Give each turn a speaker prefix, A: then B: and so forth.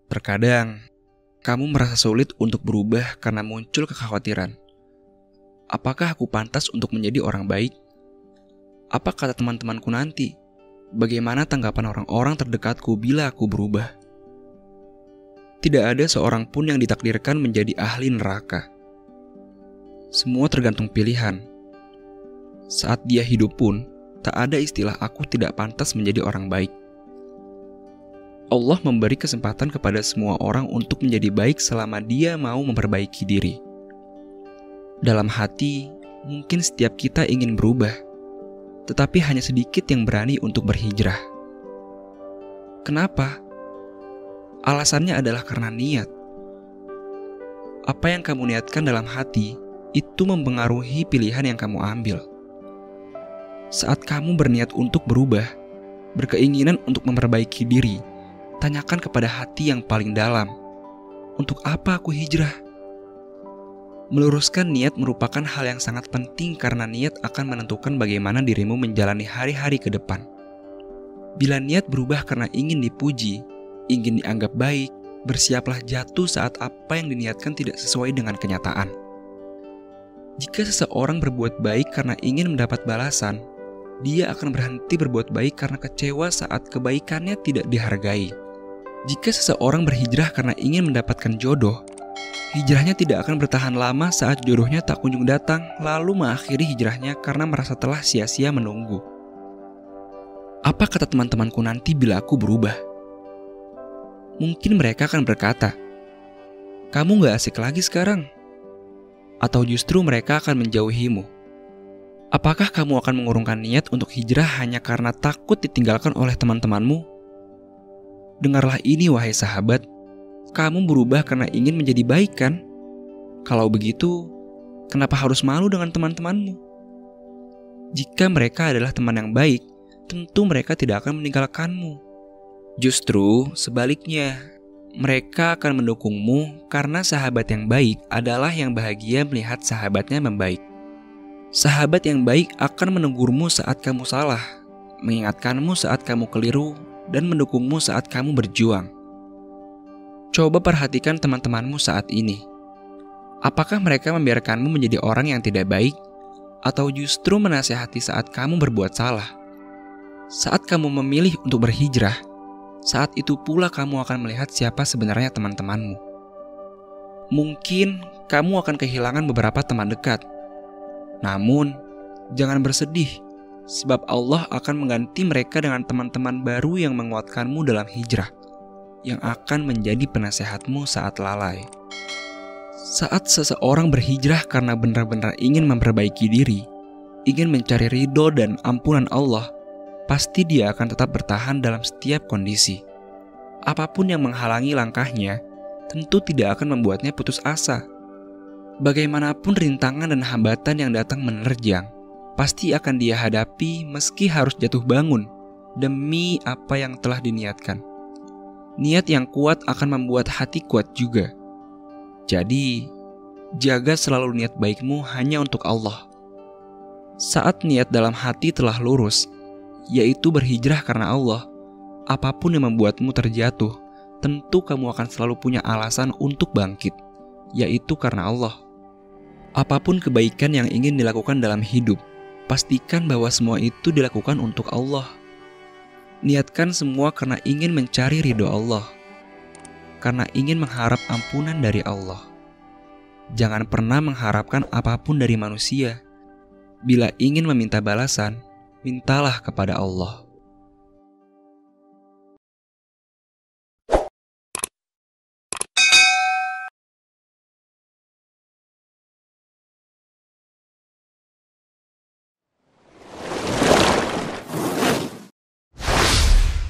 A: Terkadang, kamu merasa sulit untuk berubah karena muncul kekhawatiran. Apakah aku pantas untuk menjadi orang baik? Apa kata teman-temanku nanti? Bagaimana tanggapan orang-orang terdekatku bila aku berubah? Tidak ada seorang pun yang ditakdirkan menjadi ahli neraka. Semua tergantung pilihan. Saat dia hidup pun, tak ada istilah aku tidak pantas menjadi orang baik. Allah memberi kesempatan kepada semua orang untuk menjadi baik selama dia mau memperbaiki diri. Dalam hati, mungkin setiap kita ingin berubah, tetapi hanya sedikit yang berani untuk berhijrah. Kenapa? Alasannya adalah karena niat. Apa yang kamu niatkan dalam hati, itu mempengaruhi pilihan yang kamu ambil. Saat kamu berniat untuk berubah, berkeinginan untuk memperbaiki diri, tanyakan kepada hati yang paling dalam, untuk apa aku hijrah? Meluruskan niat merupakan hal yang sangat penting karena niat akan menentukan bagaimana dirimu menjalani hari-hari ke depan. Bila niat berubah karena ingin dipuji, ingin dianggap baik, bersiaplah jatuh saat apa yang diniatkan tidak sesuai dengan kenyataan. Jika seseorang berbuat baik karena ingin mendapat balasan, dia akan berhenti berbuat baik karena kecewa saat kebaikannya tidak dihargai. Jika seseorang berhijrah karena ingin mendapatkan jodoh, hijrahnya tidak akan bertahan lama saat jodohnya tak kunjung datang, lalu mengakhiri hijrahnya karena merasa telah sia-sia menunggu. Apa kata teman-temanku nanti bila aku berubah? Mungkin mereka akan berkata, "Kamu gak asik lagi sekarang." Atau justru mereka akan menjauhimu. Apakah kamu akan mengurungkan niat untuk hijrah hanya karena takut ditinggalkan oleh teman-temanmu? Dengarlah ini wahai sahabat, kamu berubah karena ingin menjadi baik kan? Kalau begitu, kenapa harus malu dengan teman-temanmu? Jika mereka adalah teman yang baik, tentu mereka tidak akan meninggalkanmu. Justru sebaliknya, mereka akan mendukungmu karena sahabat yang baik adalah yang bahagia melihat sahabatnya membaik. Sahabat yang baik akan menegurmu saat kamu salah, mengingatkanmu saat kamu keliru, dan mendukungmu saat kamu berjuang. Coba perhatikan teman-temanmu saat ini. Apakah mereka membiarkanmu menjadi orang yang tidak baik, atau justru menasihati saat kamu berbuat salah? Saat kamu memilih untuk berhijrah, saat itu pula kamu akan melihat siapa sebenarnya teman-temanmu. Mungkin kamu akan kehilangan beberapa teman dekat. Namun, jangan bersedih, sebab Allah akan mengganti mereka dengan teman-teman baru yang menguatkanmu dalam hijrah, yang akan menjadi penasehatmu saat lalai. Saat seseorang berhijrah karena benar-benar ingin memperbaiki diri, ingin mencari ridho dan ampunan Allah, pasti dia akan tetap bertahan dalam setiap kondisi. Apapun yang menghalangi langkahnya, tentu tidak akan membuatnya putus asa. Bagaimanapun rintangan dan hambatan yang datang menerjang, pasti akan dia hadapi meski harus jatuh bangun demi apa yang telah diniatkan. Niat yang kuat akan membuat hati kuat juga. Jadi, jaga selalu niat baikmu hanya untuk Allah. Saat niat dalam hati telah lurus, yaitu berhijrah karena Allah, apapun yang membuatmu terjatuh, tentu kamu akan selalu punya alasan untuk bangkit, yaitu karena Allah. Apapun kebaikan yang ingin dilakukan dalam hidup, pastikan bahwa semua itu dilakukan untuk Allah. Niatkan semua karena ingin mencari ridho Allah, karena ingin mengharap ampunan dari Allah. Jangan pernah mengharapkan apapun dari manusia. Bila ingin meminta balasan, mintalah kepada Allah.